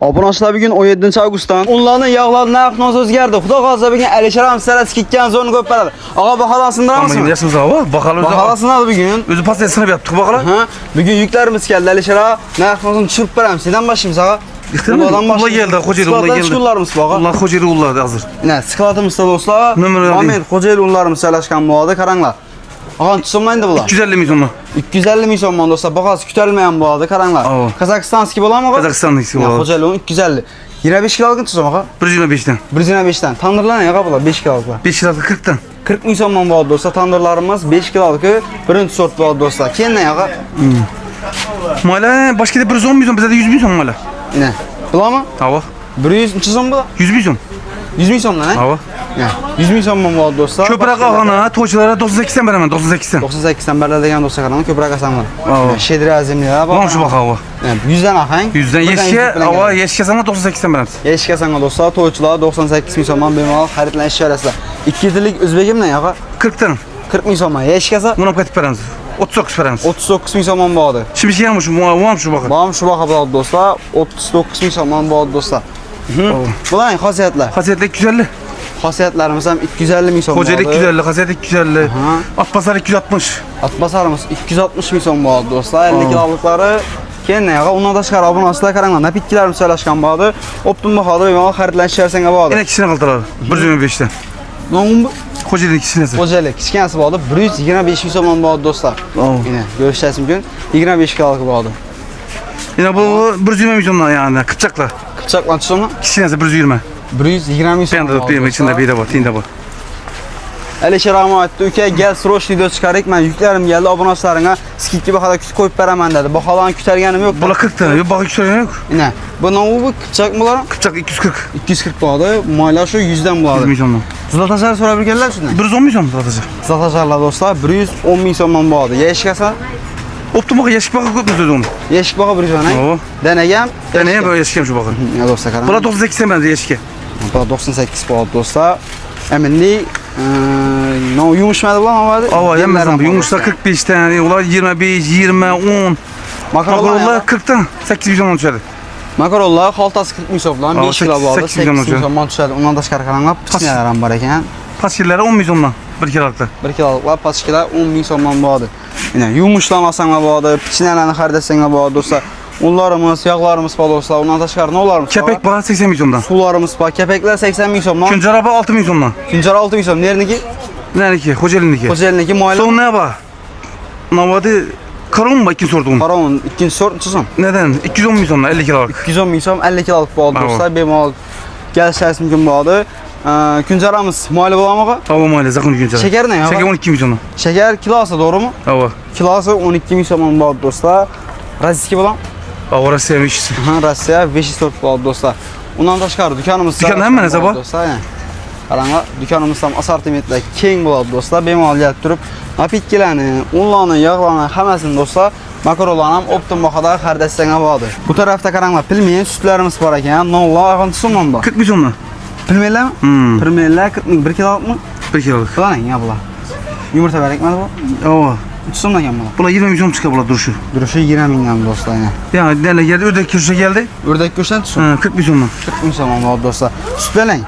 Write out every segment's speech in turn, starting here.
Obunachilar bugun 17 avgustdan unlarning yog'lari narxi o'zgardi. Xudo xolsa bugun Alisher ham sizlarga tikkan zo'rni ko'p beradi. Og'a baholarni sindiramizmi? Yashimiz ava, baholar sinadi bugun. O'zi pastga sinib yaptık bakalım. Ha, bugun yuklarimiz keldi Alisher ha. Narxini tushirib beramiz. Sizdan boshlaymiz ha. Ulla geldi, Xo'jayli ulla geldi. Shukurlarimiz bor. Ulla Xo'jayli ulla hazır. Ne, skladimizda do'stlar. Muhammad Xo'jayli ullarimiz salashgan bo'ladi, qaranglar. Ağan tutumlaydı bular. 250 milyon. 250 milyon do'stlar. Bahası kütülmeyen bu adı karanglar. Kazakistanski bular mı? Kazakistanski bular. Xo'jayli 250. 25 kilolık tutum ağa. 125'ten. 125'ten. Tandırlar ne bular? 5 kilolıklar. 5 kilolık 40'tan. 40 milyon bu do'stlar. Tandırlarımız 5 kilolık. Birinci sort bu do'stlar. Keyin ne ağa? Mala başka da 110 milyon, bizde de 100 milyon mala. Ne? Bular mı? Hava. 100 milyon bular. 100 milyon. 100 milyon ne? Hava. 100 milyon bu do'stlar. Köprak ağana, toçlara 98'ten beraman, 98'ten. 98'ten berler degan do'stlar qarang, köprak asanlar. Şedri azimliler bak. Lan şu bak hava. 100'den ahang. 100'den yeşke, hava yeşke sana 98'ten beramiz. Yeşke sana do'stlar, to'ychilar 98 milyon bemalol xaridlanish arasida. 2 yillik o'zbegimdan yaqa 40'tan. 40 milyon yeşkesa. Buna katip beramiz. 39 beramiz. 39 milyon bo'ladi. Şimdi şey yapmış, muam şu bakın. Muam şu baqa bo'ladi do'stlar. 39 milyon bo'ladi do'stlar. Bular xosiyatlar. Xosiyatlar 250. Xosiyatlarimiz ham 250 milyon. Xo'jayli 250, xosiyat 250. Atbasar 260. Atbasarimiz 260 milyon bo'ladi do'stlar. 50 kilolıkları keyin yaqa undan tashqari obunachilar qaranglar, napitkilarimiz söylashgan bo'ladi. Optim bahoda bemalol xaridlanish arasida bo'ladi. Yine ikisini qildiradi. 125'ten. Nomim bu? Xo'jayli ikisini. Xo'jayli kichkinasi bo'ladi. 125 milyon bo'ladi do'stlar. Yine görüşeceğiz mümkün. 25 kilolık bo'ladi. Yine bu 120 milyon yani Kıpçaklar. Kıpçaklar tutumlu? İkisini 120. 120 milyon. Ben de tutayım içinde bir de var, tinde var. Alisher rahmatli uka gel srosh video chiqarik. Men yuklarim geldi. Obunachilaringga skidga bahada ko'yib beraman dedi. Baholarni ko'targanim yo'q. Bular 40 tane, yo'q baho ko'targanim yo'q. Yine. Bu nomi bu Kıpçak mı lan? Kıpçak 240. 240 bo'ladi. Maylar şu 100'den bo'ladi. 100 milyondan. Zlatajar so'rab kelganlar shundan. 110 milyon Zlatajar. Zlatajarlar do'stlar 110 milyon bo'ladi. Yeshkasa Optum baho yeşik baho ko'p o'zi uni. Yeshik baho 110. Denegam. Denegam böyle yeşik şu baho. Ya do'stlar qarang. Bular 98 ben yeşik. Bu 98 bo'ladi do'stlar. Eminli no yumuşmadı bular mı? Ava yemezdim. Yumuşlar 45 tane, ular 25, 20, 10. Makaronlar 40'tan 8 milyon düşerdi. Makaronlar xaltasi 40 milyon bilan 5 kilo bo'ladi. 8 milyon tushadi. Undan tashqari qaranglar, pichnalar ham bor ekan. Paskillari 10 milyondan 1 kiloliklar. 1 kiloliklar paskilar 10 milyon bo'ladi. Yine yumuşlamasanglar bo'ladi, pichnalarni xaridasanglar bo'ladi do'stlar. Unlarımız, yağlarımız var do'stlar. Undan tashqari nolarimiz var. Kepek bana 80 milyondan. Sularımız var. Kepekler 80 milyon. Küncaraba 6 milyondan. Küncar 6 milyon. Neriniki? Nereki? Xo'jaylindeki. Xo'jaylindeki muayla. Son ne var? Navadi Karon mu ikinci sorduğum? Karon ikinci sorduğum. Neden? 210 milyondan 50 kilolik. 210 milyon 50 kilolik bo'ladi do'stlar. Bemalol gelişimiz mümkün bo'ladi. Küncaramiz muayla bo'ladimi? Hava muayla zakon küncar. Şeker ne ya? Şeker 12 milyondan. Şeker kilosu doğru mu? Hava. Kilosu 12 milyon bo'ladi do'stlar. Rossiya bo'ladimi? Hava Rossiya 500. Rossiya 500 sort bo'ladi do'stlar. Undan tashqari dukanimiz Dukan hamma narsa bor. Do'stlar, qaranglar, dukanimiz ham assortimentlar keng bo'ladi do'stlar. Bemalol kelib turib, napitkilarni, unlarni, yog'larni hammasini do'stlar makaronlar ham optim bahoda xaridasanglar bo'ladi. Bu tarafda qaranglar, pilmen sutlarimiz bor ekan. Nollar ag'intisondan bor. 40 milyondan. Pilmenlarmi? Pilmenlar 40 ming 1 kilolikmi? 1 kilolik. Bularning ya bular. Yumurta berekmadi bu? Hava. Tutumdan ekan bular. Bular 20 milyon çıkar bular duruşu. Duruşu 20 milyon do'stlar yana. Yani nereye geldi? Ördek köşe geldi. Ördek go'shtidan tutum. 40 milyondan. 40 milyon bo'ladi do'stlar. Sutlalang.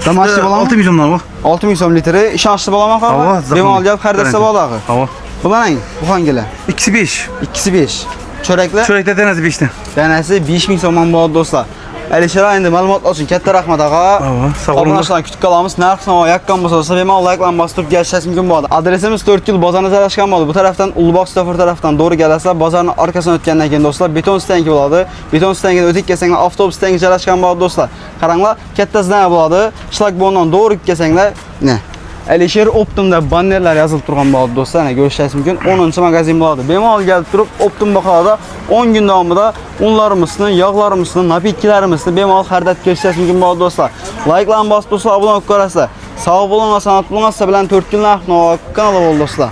Damashli bo'ladimi? 6 milyondan bu. 6 milyon litri ishonchli bo'ladimi axir? Bemalol kelib xaridasa bo'ladi axir. Hava. Bularning bu hangilar? İkisi 5. İkisi 5. Çörekler? Çörekler denesi 5'ten. Denesi 5 milyon bo'ladi do'stlar. Alisher endi ma'lumotlar uchun katta rahmat ağa. Hava. Sağ olun. Obunachilarni kutib qolamiz. Narx-navo yaqqan bo'lsa bemalol like-larni bosib turib kelishingiz mumkin bo'ladi. Adresimiz 4 yil bozorni joylashgan bo'ladi. Bu tarafdan Ulug'bog Stofer tarafdan doğru kelasizlar. Bozorni orqasidan o'tgandan keyin do'stlar beton stengi bo'ladi. Beton stengidan o'tib kelsanglar avtobus stengi joylashgan bo'ladi do'stlar. Qaranglar, katta zdaniya bo'ladi. Shlagbaumdan doğru kelsanglar, ne? Alisher Optim'da bannerlar yozilib turgan bo'ladi do'stlar. Ana ko'rishingiz mumkin. 10-magazin bo'ladi. Bemalol kelib turib Optim bahoda 10 kun davomida unlarimizni, yog'larimizni, napitkilarimizni bemalol xaridlab kelishingiz mumkin bo'ladi do'stlar. Like-larni bosib do'stlar, obuna bo'lib qo'yasizlar. Sog' bo'ling, salomat bo'ling. Sizlar bilan 4 kun narx-navo kanali bo'ldi do'stlar.